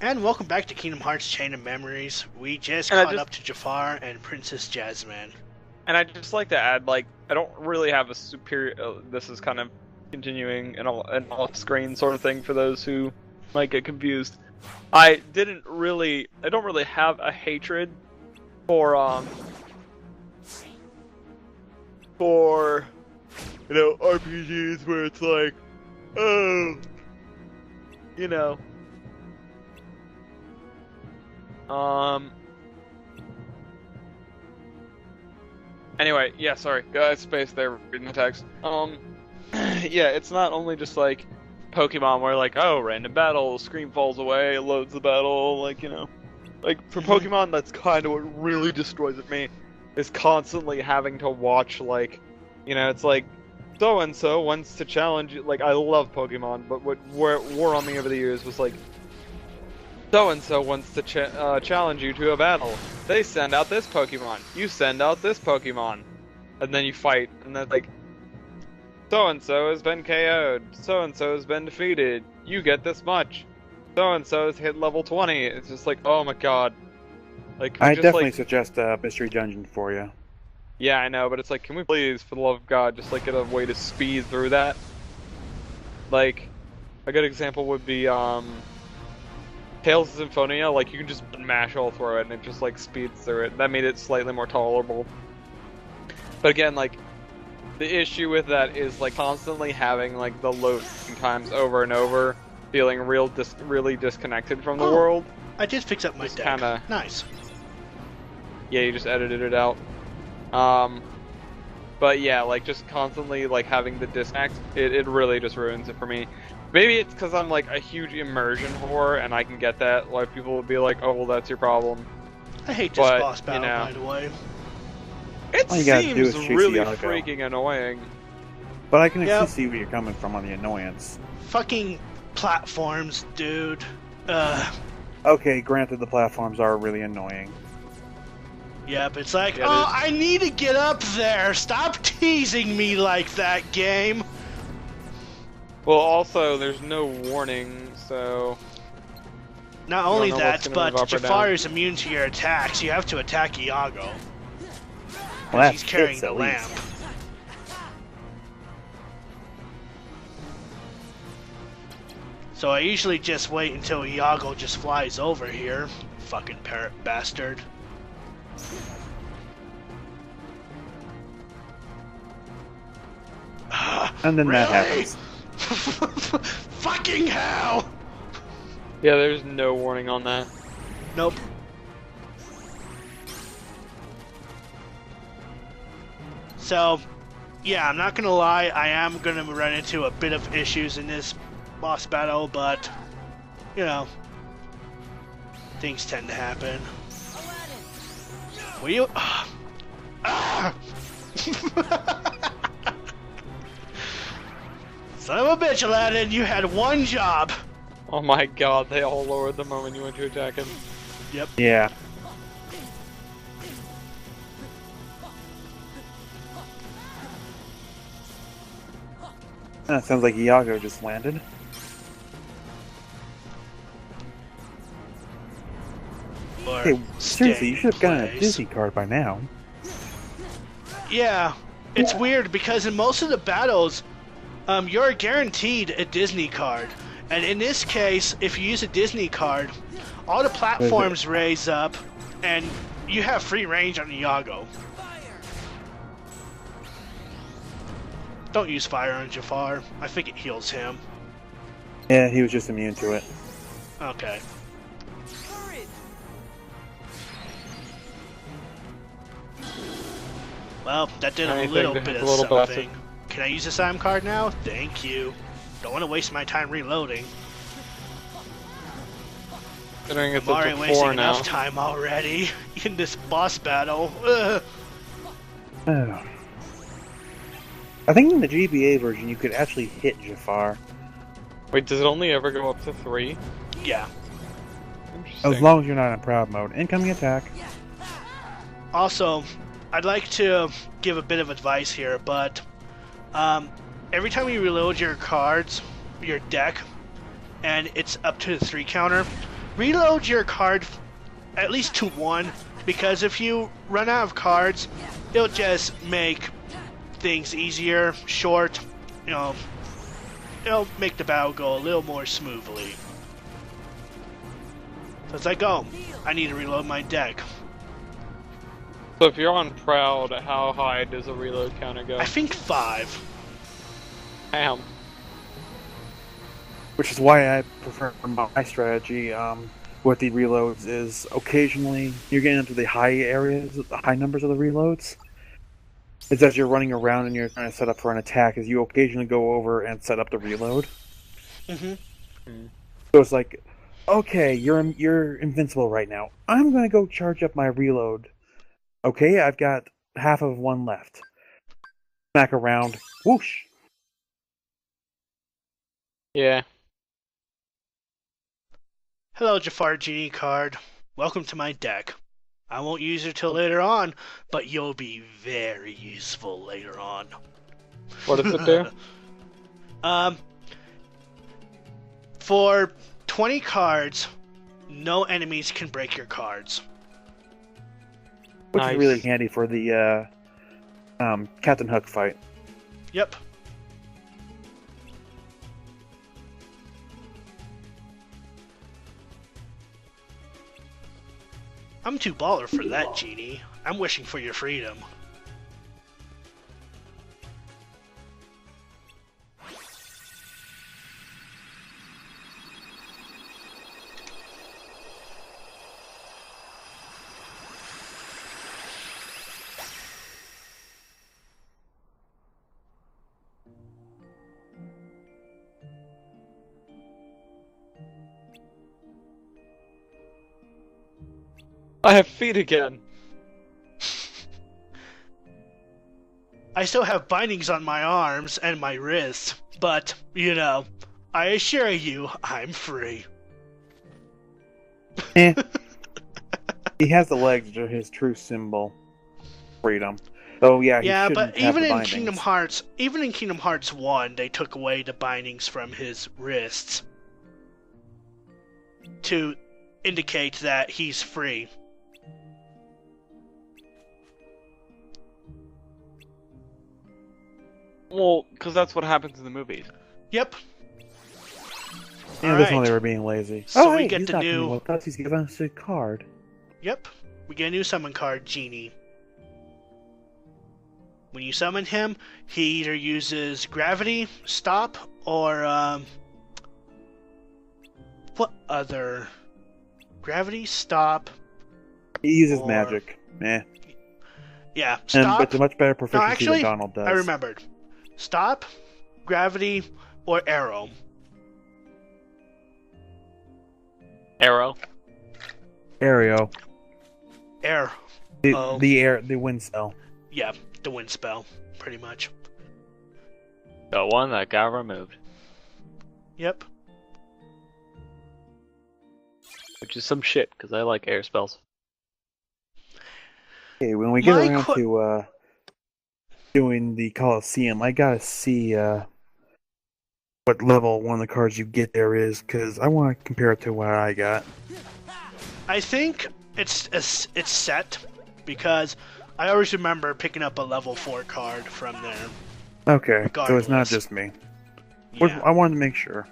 And welcome back to Kingdom Hearts Chain of Memories. We just And caught up to Jafar and Princess Jasmine. I just like to add, like, I don't really have a superior. This is kind of continuing an off-screen sort of thing for those who might get confused. I don't really have a hatred for RPGs where it's like, oh, you know. Anyway, yeah, sorry. Got space there reading the text. Yeah, it's not only just like Pokemon where like, oh, random battle, screen falls away, it loads the battle, like, you know. Like, for Pokemon, that's kind of what really destroys it me, is constantly having to watch, like, you know, it's like, so-and-so wants to challenge you. Like, I love Pokemon, but what wore on me over the years was like, so-and-so wants to challenge you to a battle. They send out this Pokemon. You send out this Pokemon. And then you fight. And then like, so-and-so has been KO'd. So-and-so has been defeated. You get this much. So-and-so has hit level 20. It's just like, oh my god. Like, I definitely suggest a mystery dungeon for you. Yeah, I know, but it's like, can we please, for the love of God, just like get a way to speed through that? Like, a good example would be, Tales of Symphonia, like, you can just mash all through it and it just, like, speeds through it. That made it slightly more tolerable. But again, like, the issue with that is, like, constantly having, like, the loading times over and over, feeling really disconnected from the world. I just fixed up my deck. Kinda... Nice. Yeah, you just edited it out. But yeah, like, just constantly, like, having the disconnect, it really just ruins it for me. Maybe it's because I'm, like, a huge immersion whore, and I can get that. Like, people would be like, oh, well, that's your problem. I hate this boss battle, you know, by the way. It seems really freaking annoying. But I can actually see where you're coming from on the annoyance. Fucking platforms, dude. Okay, granted, the platforms are really annoying. Yep, it's like, oh, I need to get up there. Stop teasing me like that, game. Well, also, there's no warning, so... Not only that, but Jafar is immune to your attacks. You have to attack Iago. Well, he's carrying the lamp. So I usually just wait until Iago just flies over here. Fucking parrot bastard. And then that happens. Fucking hell! Yeah, there's no warning on that. Nope. So, yeah, I'm not gonna lie, I am gonna run into a bit of issues in this boss battle, but, you know, things tend to happen. Will you? Son of a bitch, Aladdin, you had one job. Oh my god, they all lowered the moment you went to attack him. Yep. Yeah. Sounds like Iago just landed. Hey, seriously, you should have gotten a Disney card by now. Yeah, it's weird because in most of the battles, you're guaranteed a Disney card. And in this case, if you use a Disney card, all the platforms raise up, and you have free range on Iago. Don't use fire on Jafar. I think it heals him. Yeah, he was just immune to it. Okay. Well, that did a little bit of something. Can I use the SIM card now? Thank you. Don't want to waste my time reloading. I'm already wasting enough time already in this boss battle. Oh. I think in the GBA version you could actually hit Jafar. Wait, does it only ever go up to 3? Yeah. As long as you're not in proud mode. Incoming attack. Also, I'd like to give a bit of advice here, but every time you reload your cards, your deck, and it's up to the 3 counter, reload your card at least to 1, because if you run out of cards, it'll just make things easier, short, you know, it'll make the battle go a little more smoothly. So as I go, I need to reload my deck. So if you're on Proud, how high does a reload counter go? I think 5. Damn. Which is why I prefer my strategy with the reloads is occasionally you're getting into the high areas, the high numbers of the reloads. It's as you're running around and you're trying to set up for an attack, is you occasionally go over and set up the reload. Mm-hmm. So it's like, okay, you're invincible right now. I'm gonna go charge up my reload. Okay, I've got half of one left. Smack around, whoosh. Yeah. Hello, Jafar Genie card. Welcome to my deck. I won't use it till later on, but you'll be very useful later on. What does it do? For 20 cards, no enemies can break your cards. Which Nice. is really handy for the Captain Hook fight. Yep. I'm too baller for that, Genie. I'm wishing for your freedom. I have feet again. I still have bindings on my arms and my wrists, but, you know, I assure you, I'm free. Eh. He has the legs, which are his true symbol. Freedom. So yeah, he Yeah, shouldn't but have even the in bindings. Kingdom Hearts 1, they took away the bindings from his wrists to indicate that he's free. Well, because that's what happens in the movies. Yep. Yeah, this one Alright. they were being lazy. So oh, we hey, get he's the not new- coming with us. He's giving us a card. Yep. We get a new summon card, Genie. When you summon him, he either uses Gravity, Stop, or, what other? Gravity, Stop. He uses Or- magic. Eh. Yeah, And Stop. it's a much better No, proficiency actually, than Donald does. I remembered. Stop, Gravity, or Arrow. Arrow. Aereo. Air. Oh. The wind spell. Yeah, the wind spell, pretty much. The one that got removed. Yep. Which is some shit, because I like air spells. Okay, when we get My around que- to doing the Colosseum, I gotta see what level one of the cards you get there is, because I want to compare it to what I got. I think it's set, because I always remember picking up a level 4 card from there. Okay, so it's not Regardless. just me. Yeah. I wanted to make sure.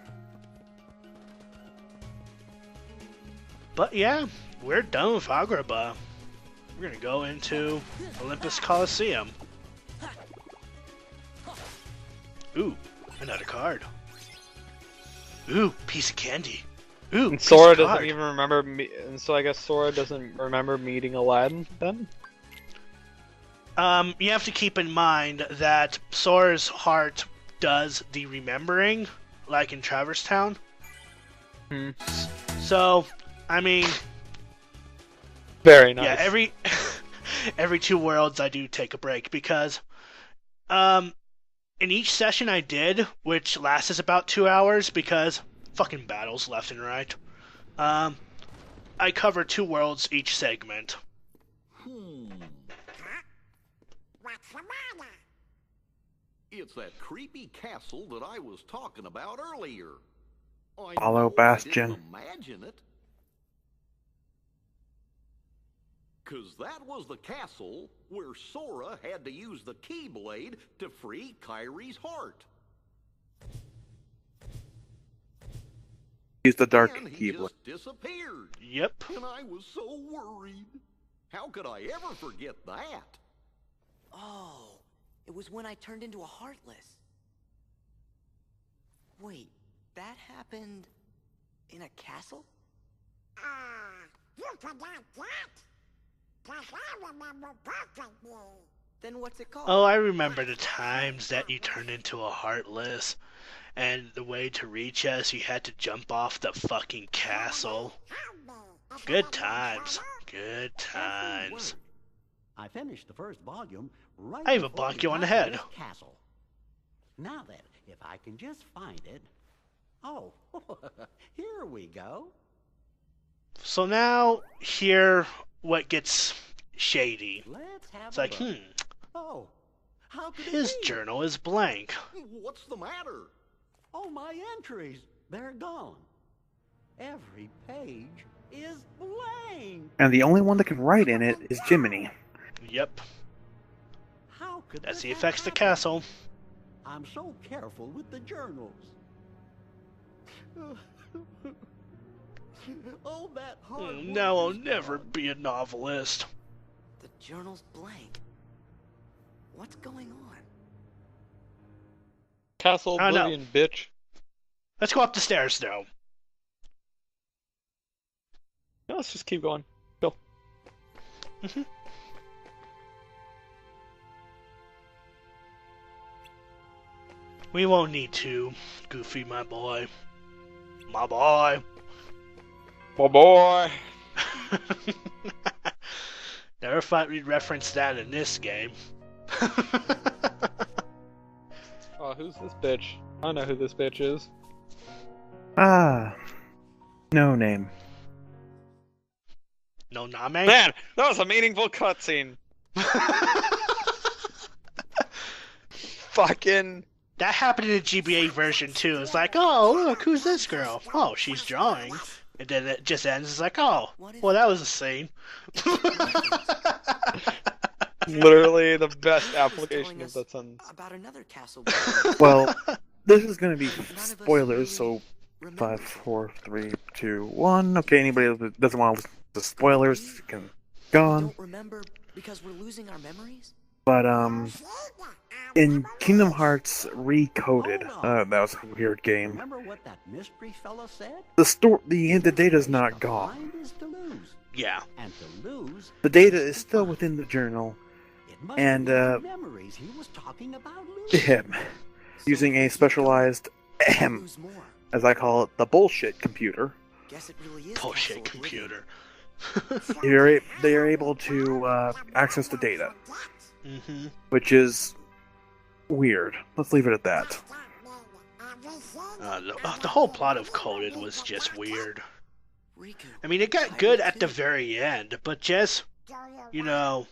But yeah, we're done with Agrabah. We're gonna go into Olympus Coliseum. Ooh, another card. Ooh, piece of candy. Ooh, And piece Sora of doesn't card. even remember and so I guess Sora doesn't remember meeting Aladdin then? You have to keep in mind that Sora's heart does the remembering, like in Traverse Town. Hmm. So, I mean, Very nice. yeah, every 2 worlds I do take a break because, in each session I did, which lasts about 2 hours because fucking battles left and right, I cover 2 worlds each segment. What's the matter? It's that creepy castle that I was talking about earlier. I Follow know I Bastion. didn't imagine it. 'Cause that was the castle where Sora had to use the Keyblade to free Kyrie's heart. Use the dark Then he keyblade. just disappeared. Yep. And I was so worried. How could I ever forget that? Oh, it was when I turned into a Heartless. Wait, that happened in a castle? You forgot that? 'Cause I remember perfectly. Then what's it called? Oh, I remember the times that you turned into a Heartless, and the way to reach us, you had to jump off the fucking castle. Good times. Good times. I finished the first volume right I even before bonked we you on the got to head. this castle. Now then, if I can just find it. Oh, here we go. So now, here, what gets shady. Let's have It's a like, look. Oh, how could his it be? journal is blank. What's the matter? Oh, my entries. They're gone. Every page is blank. And the only one that can write in it is Jiminy. Yep, How could that's this the have effects of the happened? castle. I'm so careful with the journals. Oh, that hard work Now I'll is never gone. be a novelist. The journal's blank. What's going on? Castle Oh, no. Oblivion, bitch. Let's go up the stairs, though. No, let's just keep going. Go. We won't need to, Goofy, my boy. My boy. My boy. Never thought we'd reference that in this game. Oh, who's this bitch? I know who this bitch is. Ah. No name. No Name? Man, that was a meaningful cutscene. Fucking. That happened in the GBA version too. It's like, oh, look, who's this girl? Oh, she's drawing. And then it just ends. It's like, oh, well, that was a scene. Literally the best I was application telling of us that sentence. about another castle. Well, this is going to be None of us spoilers, so really remember 5, 4, 3, 2, 1. Okay, anybody that doesn't want to listen to spoilers can go We on. don't remember because we're losing our memories? But, in Kingdom Hearts Recoded, that was a weird game. Remember what that mystery fella said? The data's not To gone. find is to lose. Yeah. And to lose, The data is still within the journal, it must and, be the memories he was talking about losing. him, using a specialized, Lose more. as I call it, the bullshit computer. Guess it really is Bullshit Castle Oblivion. computer. They are able to access the data, Mm-hmm. which is weird. Let's leave it at that. The whole plot of Coded was just weird. Riku, I mean, it got good at the very end, but just, you know,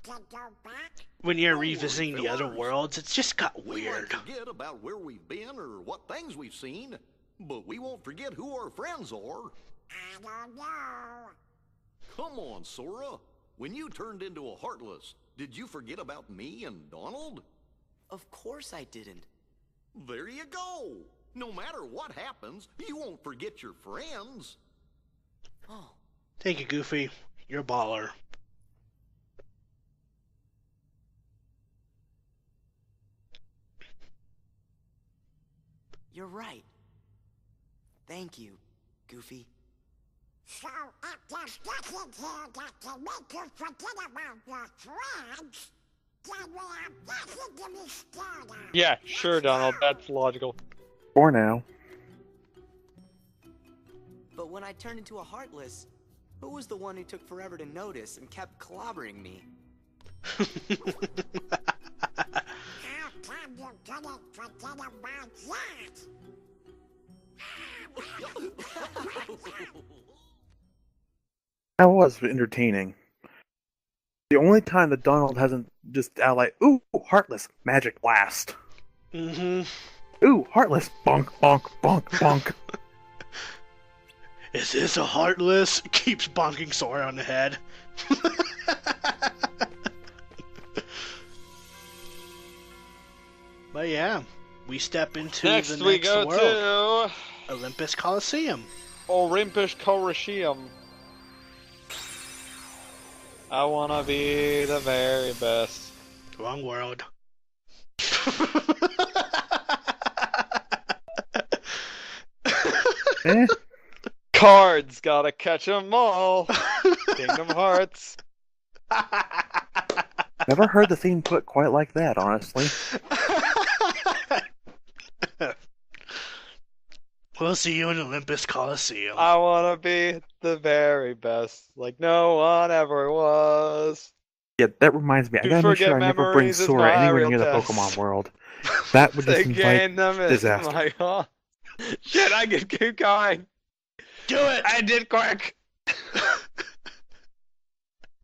when you're revisiting the other worlds, it just got We might weird. forget about where we've been or what things we've seen, but we won't forget who our friends are. I don't know. Come on, Sora. When you turned into a Heartless, did you forget about me and Donald? Of course I didn't. There you go. No matter what happens, you won't forget your friends. Oh, Thank you, Goofy. You're a baller. you're right. Thank you, Goofy. So it just doesn't here that can make you forget about your friends. Then we are definitely started. Yeah, sure, Donald. That's logical. For now. But when I turned into a Heartless, who was the one who took forever to notice and kept clobbering me? How come you couldn't forget about that? That was entertaining. The only time that Donald hasn't just out like, ooh, Heartless, Magic Blast. Mm-hmm. Ooh, Heartless, bonk, bonk, bonk, bonk. Is this a Heartless? Keeps bonking Sora on the head. But yeah, we step into Next the we next go world. to Olympus Coliseum. Olympus Coliseum. I wanna be the very best. Wrong world. Eh? Cards, gotta catch 'em all. Kingdom Hearts. Never heard the theme put quite like that, honestly. We'll see you in Olympus Coliseum. I wanna be the very best, like no one ever was. Yeah, that reminds me. I To gotta make sure I forget never bring memories is Sora my anywhere real near the test. Pokemon world. That would just To invite gain them is disaster. my Shit, I can keep going. Do it! I did quick.